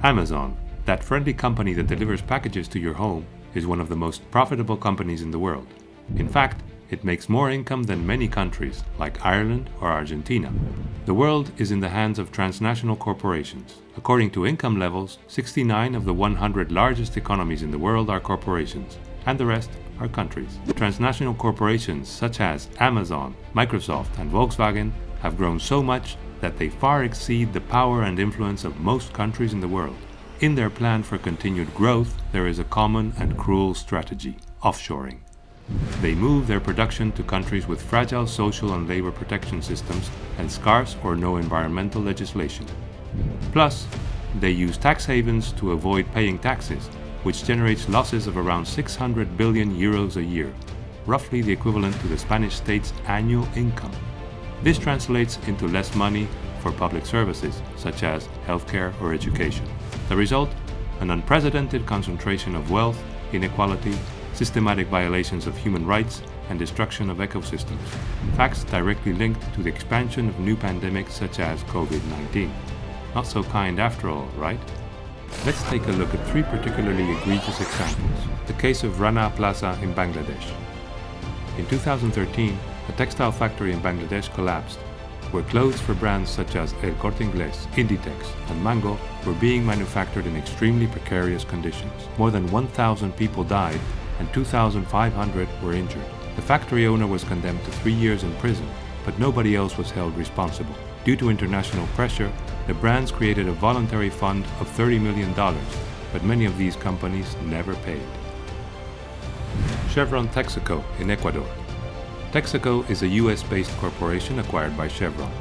Amazon, that friendly company that delivers packages to your home, is one of the most profitable companies in the world. In fact, it makes more income than many countries, like Ireland or Argentina. The world is in the hands of transnational corporations. According to income levels, 69 of the 100 largest economies in the world are corporations, and the rest are countries. Transnational corporations such as Amazon, Microsoft, and Volkswagen have grown so much that they far exceed the power and influence of most countries in the world. In their plan for continued growth, there is a common and cruel strategy: offshoring. They move their production to countries with fragile social and labor protection systems and scarce or no environmental legislation. Plus, they use tax havens to avoid paying taxes, which generates losses of around 600 billion euros a year, roughly the equivalent to the Spanish state's annual income. This translates into less money for public services, such as healthcare or education. The result? An unprecedented concentration of wealth, inequality, systematic violations of human rights, and destruction of ecosystems. Facts directly linked to the expansion of new pandemics such as COVID-19. Not so kind after all, right? Let's take a look at three particularly egregious examples. The case of Rana Plaza in Bangladesh. In 2013, a textile factory in Bangladesh collapsed, where clothes for brands such as El Corte Inglés, Inditex, and Mango were being manufactured in extremely precarious conditions. More than 1,000 people died and 2,500 were injured. The factory owner was condemned to 3 years in prison, but nobody else was held responsible. Due to international pressure, the brands created a voluntary fund of $30 million, but many of these companies never paid. Chevron Texaco in Ecuador. Texaco is a US-based corporation acquired by Chevron.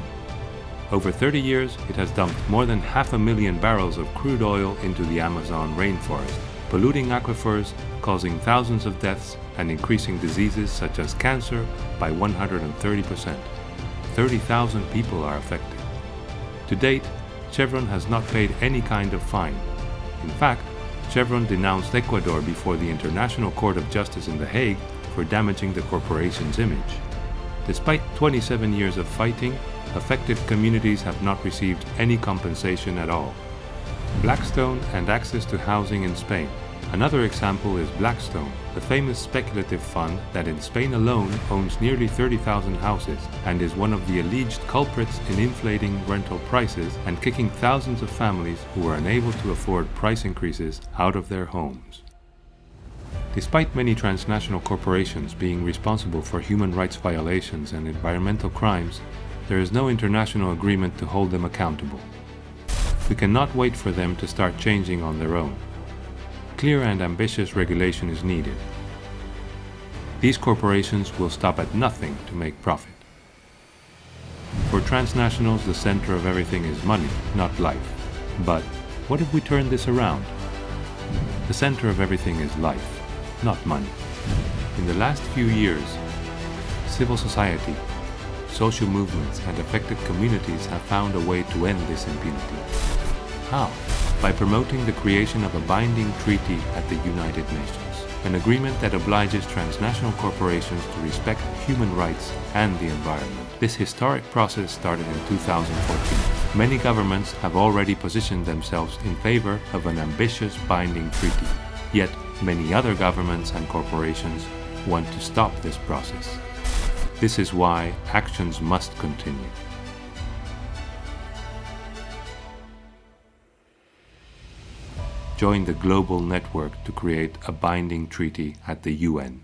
Over 30 years, it has dumped more than 500,000 barrels of crude oil into the Amazon rainforest, polluting aquifers, causing thousands of deaths and increasing diseases such as cancer by 130%. 30,000 people are affected. To date, Chevron has not paid any kind of fine. In fact, Chevron denounced Ecuador before the International Court of Justice in The Hague for damaging the corporation's image. Despite 27 years of fighting, affected communities have not received any compensation at all. Blackstone and access to housing in Spain. Another example is Blackstone, the famous speculative fund that in Spain alone owns nearly 30,000 houses and is one of the alleged culprits in inflating rental prices and kicking thousands of families who were unable to afford price increases out of their homes. Despite many transnational corporations being responsible for human rights violations and environmental crimes, there is no international agreement to hold them accountable. We cannot wait for them to start changing on their own. Clear and ambitious regulation is needed. These corporations will stop at nothing to make profit. For transnationals, the center of everything is money, not life. But what if we turn this around? The center of everything is life, not money. In the last few years, civil society, social movements, and affected communities have found a way to end this impunity. How? By promoting the creation of a binding treaty at the United Nations, an agreement that obliges transnational corporations to respect human rights and the environment. This historic process started in 2014. Many governments have already positioned themselves in favor of an ambitious binding treaty. Yet, many other governments and corporations want to stop this process. This is why actions must continue. Join the global network to create a binding treaty at the UN.